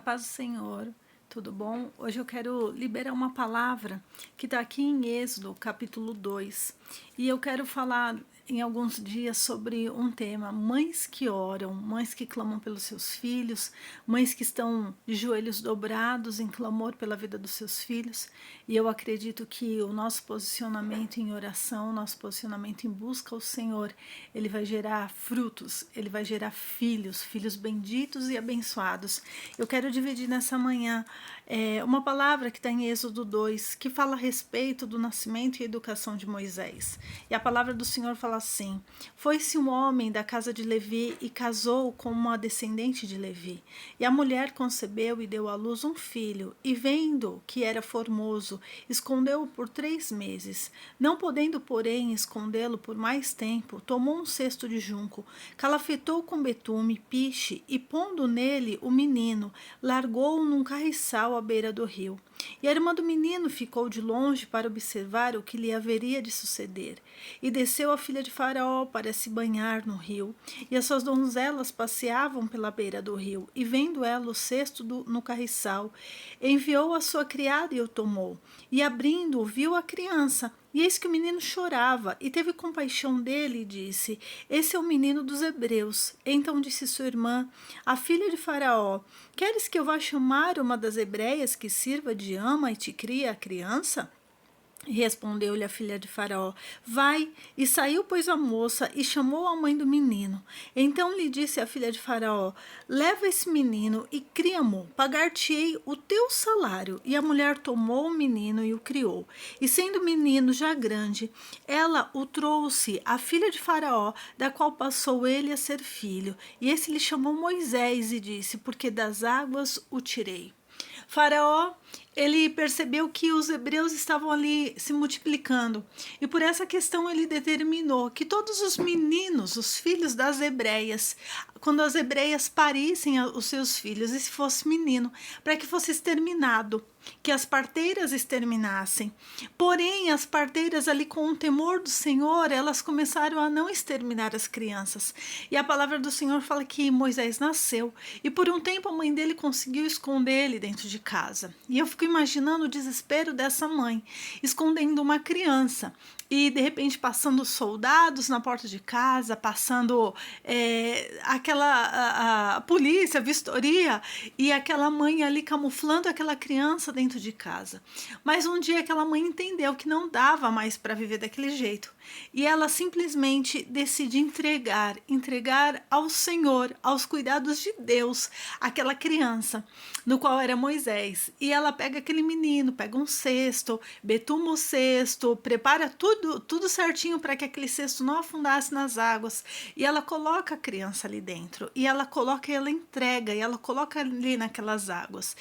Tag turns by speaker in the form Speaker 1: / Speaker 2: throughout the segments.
Speaker 1: paz do Senhor, tudo bom? Hoje eu quero liberar uma palavra que está aqui em Êxodo, capítulo 2. E eu quero falar em alguns dias sobre um tema: mães que oram, mães que clamam pelos seus filhos, mães que estão de joelhos dobrados em clamor pela vida dos seus filhos. E eu acredito que o nosso posicionamento em oração, nosso posicionamento em busca ao Senhor, ele vai gerar frutos, ele vai gerar filhos, filhos benditos e abençoados. Eu quero dividir nessa manhã uma palavra que está em Êxodo 2, que fala a respeito do nascimento e educação de Moisés. E a palavra do Senhor fala assim: foi-se um homem da casa de Levi e casou com uma descendente de Levi. E a mulher concebeu e deu à luz um filho, e vendo que era formoso, escondeu-o por 3 meses. Não podendo, porém, escondê-lo por mais tempo, tomou um cesto de junco, calafetou com betume, piche, e pondo nele o menino, largou-o num carriçal à beira do rio. E a irmã do menino ficou de longe para observar o que lhe haveria de suceder. E desceu a filha de Faraó para se banhar no rio, e as suas donzelas passeavam pela beira do rio, e vendo ela o cesto no carriçal, enviou a sua criada e o tomou, e abrindo-o viu a criança, e eis que o menino chorava, e teve compaixão dele e disse: esse é o menino dos hebreus. Então disse sua irmã, a filha de Faraó: queres que eu vá chamar uma das hebreias que sirva de ama e te crie a criança? Respondeu-lhe a filha de Faraó: vai. E saiu, pois, a moça e chamou a mãe do menino. Então lhe disse a filha de Faraó: leva esse menino e cria-mo, pagar-te-ei o teu salário. E a mulher tomou o menino e o criou. E sendo o menino já grande, ela o trouxe à filha de Faraó, da qual passou ele a ser filho. E esse lhe chamou Moisés e disse: porque das águas o tirei. Faraó, ele percebeu que os hebreus estavam ali se multiplicando, e por essa questão ele determinou que todos os meninos, os filhos das hebreias, quando as hebreias parissem os seus filhos, e se fosse menino, para que fosse exterminado, que as parteiras exterminassem. Porém, as parteiras ali, com o temor do Senhor, elas começaram a não exterminar as crianças. E a palavra do Senhor fala que Moisés nasceu, e por um tempo a mãe dele conseguiu esconder ele dentro de casa. E eu fico imaginando o desespero dessa mãe, escondendo uma criança. E de repente passando soldados na porta de casa, passando a polícia, a vistoria, e aquela mãe ali camuflando aquela criança dentro de casa. Mas um dia aquela mãe entendeu que não dava mais para viver daquele jeito, e ela simplesmente decide entregar ao Senhor, aos cuidados de Deus, aquela criança, no qual era Moisés. E ela pega aquele menino, pega um cesto, betuma o cesto, prepara tudo certinho para que aquele cesto não afundasse nas águas, e ela coloca a criança ali dentro, e ela entrega, e ela coloca ali naquelas águas.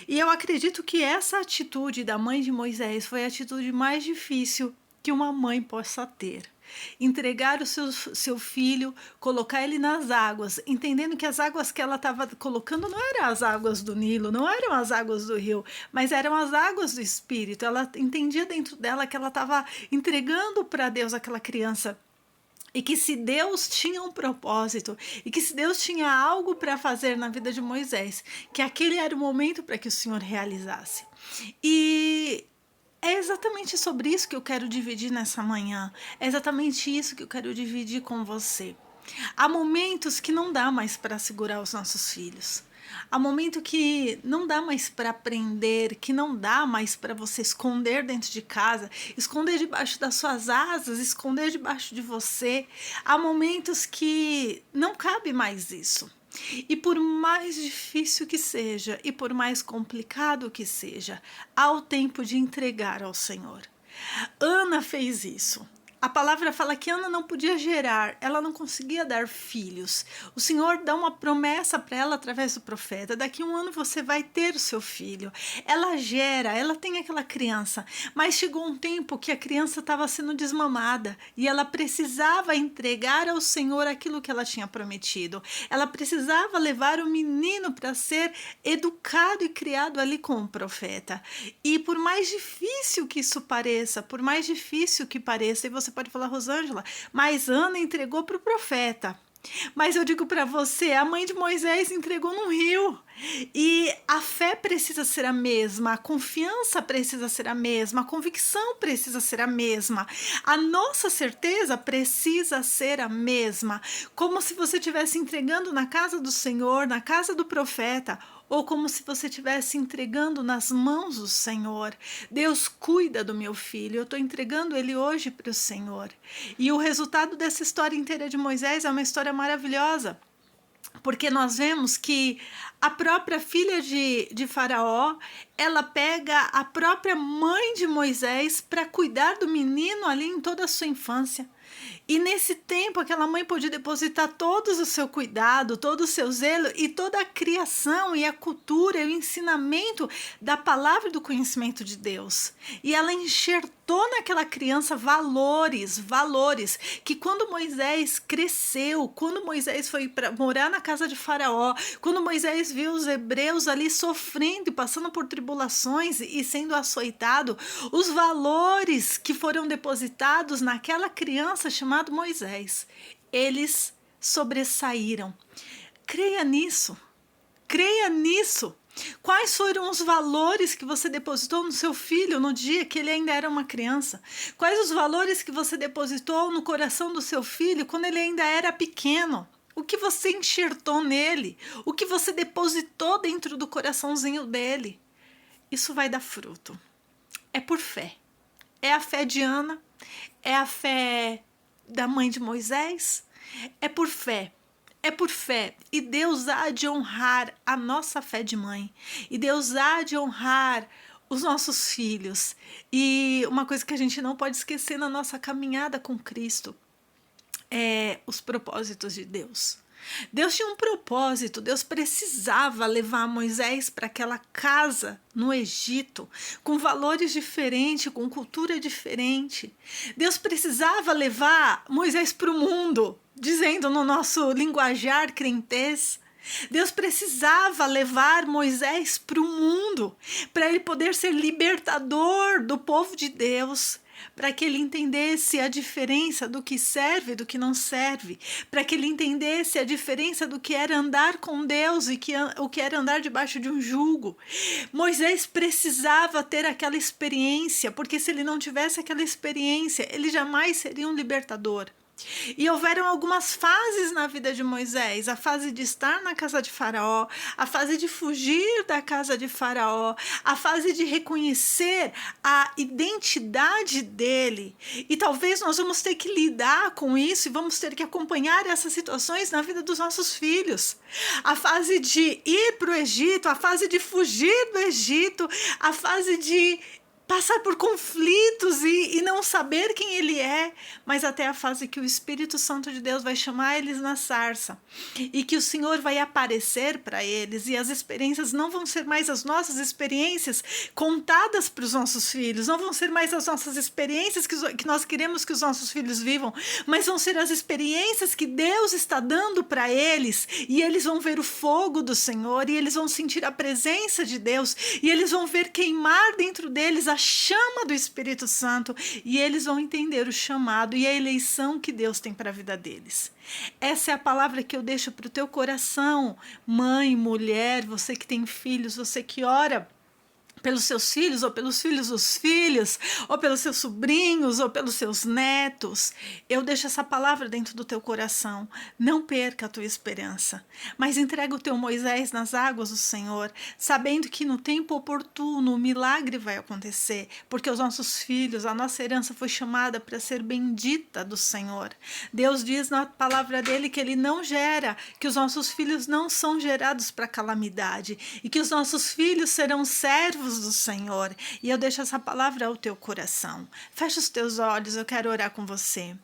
Speaker 1: E eu acredito que essa atitude da mãe de Moisés foi a atitude mais difícil que uma mãe possa ter. Entregar o seu filho, colocar ele nas águas, entendendo que as águas que ela estava colocando não eram as águas do Nilo, não eram as águas do rio, mas eram as águas do Espírito. Ela entendia dentro dela que ela estava entregando para Deus aquela criança, e que se Deus tinha um propósito, e que se Deus tinha algo para fazer na vida de Moisés, que aquele era o momento para que o Senhor realizasse. E é exatamente sobre isso que eu quero dividir nessa manhã. É exatamente isso que eu quero dividir com você. Há momentos que não dá mais para segurar os nossos filhos. Há momento que não dá mais para aprender, que não dá mais para você esconder dentro de casa, esconder debaixo das suas asas, esconder debaixo de você. Há momentos que não cabe mais isso. E por mais difícil que seja, e por mais complicado que seja, há o tempo de entregar ao Senhor. Ana fez isso. A palavra fala que Ana não podia gerar, ela não conseguia dar filhos. O Senhor dá uma promessa para ela através do profeta: daqui a 1 ano você vai ter o seu filho. Ela gera, ela tem aquela criança, mas chegou um tempo que a criança estava sendo desmamada, e ela precisava entregar ao Senhor aquilo que ela tinha prometido. Ela precisava levar o menino para ser educado e criado ali com o profeta. E por mais difícil que isso pareça, por mais difícil que pareça, e você pode falar: Rosângela, mas Ana entregou para o profeta. Mas eu digo para você, a mãe de Moisés entregou no rio. E a fé precisa ser a mesma, a confiança precisa ser a mesma, a convicção precisa ser a mesma, a nossa certeza precisa ser a mesma, como se você estivesse entregando na casa do Senhor, na casa do profeta, ou como se você estivesse entregando nas mãos do Senhor. Deus cuida do meu filho, eu estou entregando ele hoje para o Senhor. E o resultado dessa história inteira de Moisés é uma história maravilhosa, porque nós vemos que a própria filha de Faraó, ela pega a própria mãe de Moisés para cuidar do menino ali em toda a sua infância. E nesse tempo, aquela mãe pôde depositar todo o seu cuidado, todo o seu zelo e toda a criação e a cultura e o ensinamento da palavra e do conhecimento de Deus. E ela enxertou naquela criança valores, que quando Moisés cresceu, quando Moisés foi para morar na casa de Faraó, quando Moisés viu os hebreus ali sofrendo e passando por tribulações e sendo açoitado, os valores que foram depositados naquela criança chamada Moisés, eles sobressaíram. Creia nisso, creia nisso. Quais foram os valores que você depositou no seu filho no dia que ele ainda era uma criança? Quais os valores que você depositou no coração do seu filho quando ele ainda era pequeno? O que você enxertou nele? O que você depositou dentro do coraçãozinho dele? Isso vai dar fruto. É por fé. É a fé de Ana, é a fé da mãe de Moisés, é por fé. É por fé, e Deus há de honrar a nossa fé de mãe, e Deus há de honrar os nossos filhos. E uma coisa que a gente não pode esquecer na nossa caminhada com Cristo é os propósitos de Deus. Deus tinha um propósito, Deus precisava levar Moisés para aquela casa no Egito, com valores diferentes, com cultura diferente. Deus precisava levar Moisés para o mundo, dizendo no nosso linguajar crentez. Deus precisava levar Moisés para o mundo, para ele poder ser libertador do povo de Deus, para que ele entendesse a diferença do que serve e do que não serve, para que ele entendesse a diferença do que era andar com Deus e o que era andar debaixo de um jugo. Moisés precisava ter aquela experiência, porque se ele não tivesse aquela experiência, ele jamais seria um libertador. E houveram algumas fases na vida de Moisés, a fase de estar na casa de Faraó, a fase de fugir da casa de Faraó, a fase de reconhecer a identidade dele. E talvez nós vamos ter que lidar com isso e vamos ter que acompanhar essas situações na vida dos nossos filhos. A fase de ir para o Egito, a fase de fugir do Egito, a fase de passar por conflitos e não saber quem ele é, mas até a fase que o Espírito Santo de Deus vai chamar eles na sarça e que o Senhor vai aparecer para eles, e as experiências não vão ser mais as nossas experiências contadas para os nossos filhos, não vão ser mais as nossas experiências que nós queremos que os nossos filhos vivam, mas vão ser as experiências que Deus está dando para eles, e eles vão ver o fogo do Senhor, e eles vão sentir a presença de Deus, e eles vão ver queimar dentro deles a chama do Espírito Santo, e eles vão entender o chamado e a eleição que Deus tem para a vida deles. Essa é a palavra que eu deixo para o teu coração, mãe, mulher, você que tem filhos, você que ora pelos seus filhos, ou pelos filhos dos filhos, ou pelos seus sobrinhos, ou pelos seus netos. Eu deixo essa palavra dentro do teu coração. Não perca a tua esperança, mas entrega o teu Moisés nas águas do Senhor, sabendo que no tempo oportuno o milagre vai acontecer, porque os nossos filhos, a nossa herança foi chamada para ser bendita do Senhor. Deus diz na palavra dele que ele não gera, que os nossos filhos não são gerados para calamidade, e que os nossos filhos serão servos do Senhor. E eu deixo essa palavra ao teu coração. Fecha os teus olhos, eu quero orar com você.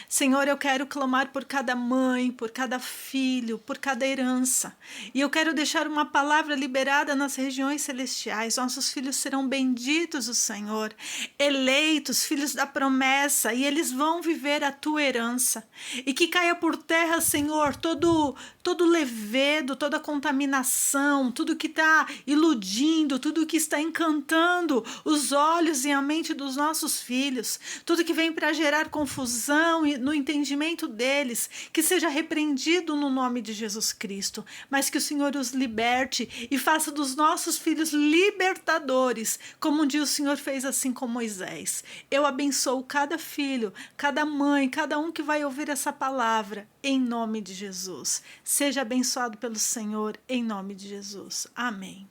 Speaker 1: Senhor, eu quero clamar por cada mãe, por cada filho, por cada herança. E eu quero deixar uma palavra liberada nas regiões celestiais. Nossos filhos serão benditos do Senhor, eleitos, filhos da promessa, e eles vão viver a tua herança. E que caia por terra, Senhor, todo levedo, toda contaminação, tudo que está iludindo, tudo que está encantando os olhos e a mente dos nossos filhos, tudo que vem para gerar confusão, visão e no entendimento deles, que seja repreendido no nome de Jesus Cristo, mas que o Senhor os liberte e faça dos nossos filhos libertadores, como um dia o Senhor fez assim com Moisés. Eu abençoo cada filho, cada mãe, cada um que vai ouvir essa palavra, em nome de Jesus. Seja abençoado pelo Senhor, em nome de Jesus. Amém.